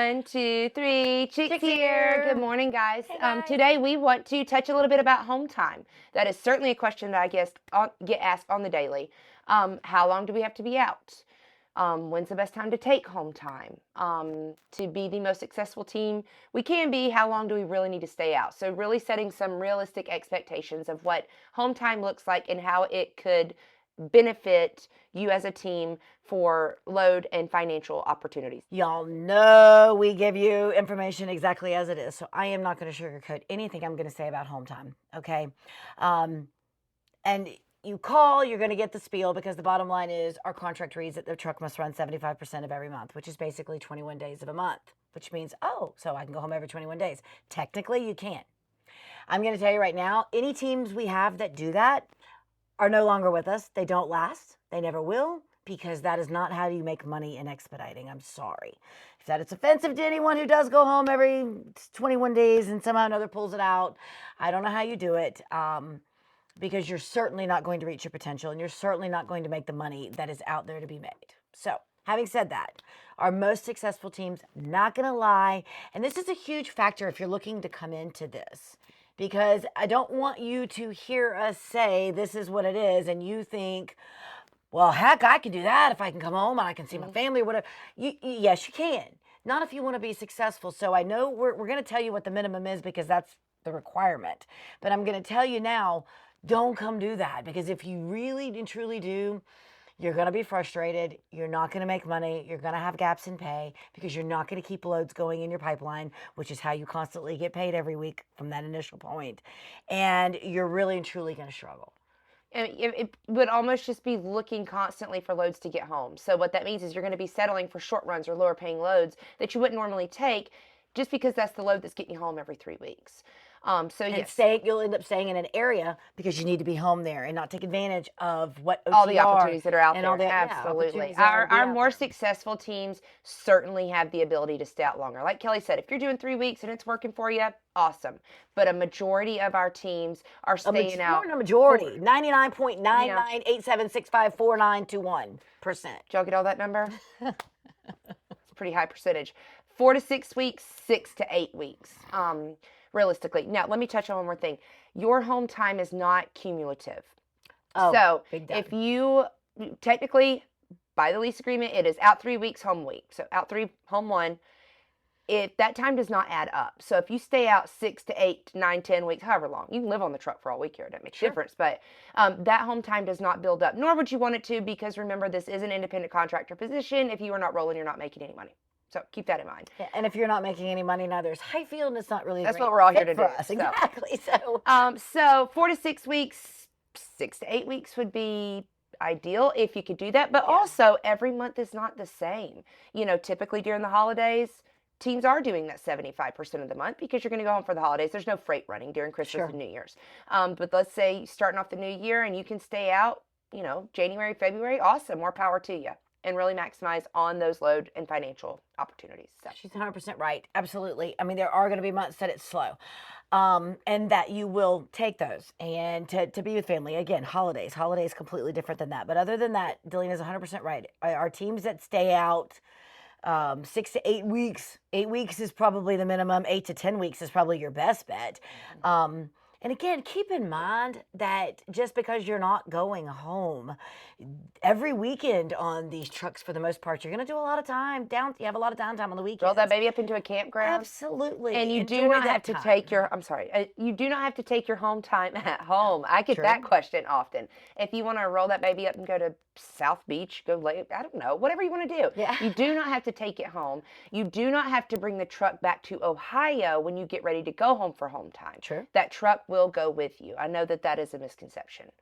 1, 2, 3. Chicks here. Good morning, guys. Hey, guys. Today we want to touch a little bit about home time. That is certainly a question that I guess get asked on the daily. How long do we have to be out? When's the best time to take home time? To be the most successful team we can be, how long do we really need to stay out? So really setting some realistic expectations of what home time looks like and how it could benefit you as a team for load and financial opportunities. Y'all know we give you information exactly as it is, so I am not going to sugarcoat anything I'm going to say about home time, okay? And you call, you're going to get the spiel because the bottom line is our contract reads that the truck must run 75% of every month, which is basically 21 days of a month, which means, so I can go home every 21 days. Technically, you can't. I'm going to tell you right now, any teams we have that do that are no longer with us. They don't last. They never will, because that is not how you make money in expediting. I'm sorry. If that is offensive to anyone who does go home every 21 days and somehow another pulls it out, I don't know how you do it, because you're certainly not going to reach your potential and you're certainly not going to make the money that is out there to be made. So, having said that, our most successful teams, not going to lie, and this is a huge factor if you're looking to come into this, because I don't want you to hear us say this is what it is and you think, well, heck, I can do that if I can come home and I can see my family or whatever. Yes, you can. Not if you want to be successful. So I know we're going to tell you what the minimum is because that's the requirement. But I'm going to tell you now, don't come do that, because if you really and truly do, you're going to be frustrated. You're not going to make money. You're going to have gaps in pay because you're not going to keep loads going in your pipeline, which is how you constantly get paid every week from that initial point. And you're really and truly going to struggle. And it would almost just be looking constantly for loads to get home. So what that means is you're going to be settling for short runs or lower paying loads that you wouldn't normally take just because that's the load that's getting you home every 3 weeks. Yes. You'll end up staying in an area because you need to be home there and not take advantage of what all the opportunities that are out and there. all the Absolutely. our Our more successful teams certainly have the ability to stay out longer. Like Kelly said, if you're doing 3 weeks and it's working for you, awesome. But a majority of our tems are staying out. A majority, 99.9987654921%. Did y'all get all that number? It's a pretty high percentage. 4 to 6 weeks, 6 to 8 weeks. Realistically. Now, let me touch on one more thing. Your home time is not cumulative. So if you technically, by the lease agreement, it is out 3 weeks, home week. So out 3, home 1. If that time does not add up. So if you stay out 6 to 8, 9, 10 weeks, however long, you can live on the truck for all week here. That makes a difference. But that home time does not build up, nor would you want it to, because remember, this is an independent contractor position. If you are not rolling, you're not making any money. So keep that in mind. Yeah, and if you're not making any money, neither is Hyfield, and it's not really. That's what we're all here to do. Us. Exactly. So 4 to 6 weeks, 6 to 8 weeks would be ideal if you could do that. But also, every month is not the same. You know, typically during the holidays, teams are doing that 75% of the month because you're going to go home for the holidays. There's no freight running during Christmas and New Year's. But let's say starting off the new year and you can stay out, January, February, awesome. More power to you. And really maximize on those load and financial opportunities. So. She's 100% right. Absolutely. I mean, there are going to be months that it's slow. And that you will take those and to be with family. Again, holidays completely different than that. But other than that, Delina's 100% right. Our teams that stay out 6 to 8 weeks, 8 weeks is probably the minimum. 8 to 10 weeks is probably your best bet. And again, keep in mind that just because you're not going home every weekend on these trucks, for the most part, you're going to do a lot of time down. You have a lot of downtime on the weekends. Roll that baby up into a campground. Absolutely. And you do not have to take your, you do not have to take your home time at home. I get that question often. If you want to roll that baby up and go to South Beach, go lay, I don't know, whatever you want to do. Yeah. You do not have to take it home. You do not have to bring the truck back to Ohio when you get ready to go home for home time. Sure. That truck will go with you. I know that is a misconception.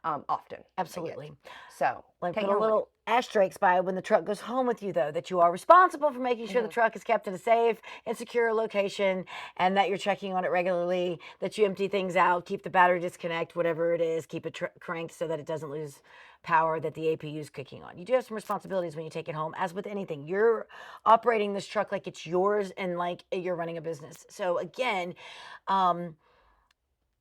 Often. Absolutely. So, like put a little asterisk by when the truck goes home with you, though, that you are responsible for making sure the truck is kept in a safe and secure location, and that you're checking on it regularly, that you empty things out, keep the battery disconnect, whatever it is, keep it cranked so that it doesn't lose power that the APU is cooking on. You do have some responsibilities when you take it home. As with anything, you're operating this truck like it's yours and like you're running a business. So again,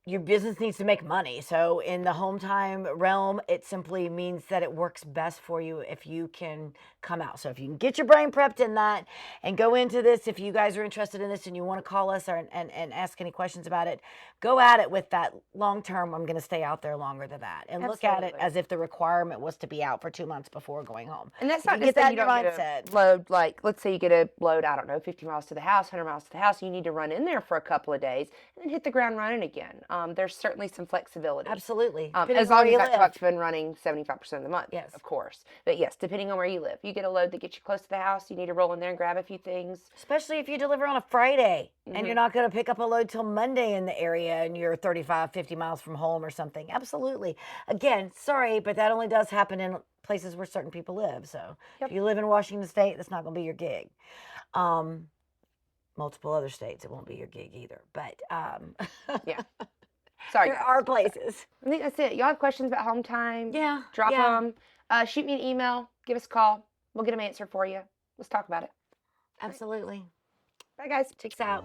your business needs to make money. So in the home time realm, it simply means that it works best for you if you can come out. So if you can get your brain prepped in that and go into this, if you guys are interested in this and you want to call us and ask any questions about it, go at it with that long term. I'm going to stay out there longer than that, and look at it Absolutely. as if the requirement was to be out for 2 months before going home. And that's If not you to get say that you in your don't get mindset. a load, like, let's say you get a load, I don't know, 50 miles to the house, 100 miles to the house. You need to run in there for a couple of days and then hit the ground running again. There's certainly some flexibility. Absolutely. Depending As on where long as you that live. truck's been running 75% of the month, Yes. of course. But yes, depending on where you live. You get a load that gets you close to the house, you need to roll in there and grab a few things. Especially if you deliver on a Friday and Mhm. you're not going to pick up a load till Monday in the area and you're 35, 50 miles from home or something. Absolutely. Again, sorry, but that only does happen in places where certain people live. So Yep. if you live in Washington State, that's not going to be your gig. Multiple other states, it won't be your gig either. But Yeah. Sorry, there guys. are places. I think that's it. Y'all have questions about home time? Yeah. Drop yeah. them. Shoot me an email. Give us a call. We'll get them answered for you. Let's talk about it. Absolutely. Bye, guys. Chicks out.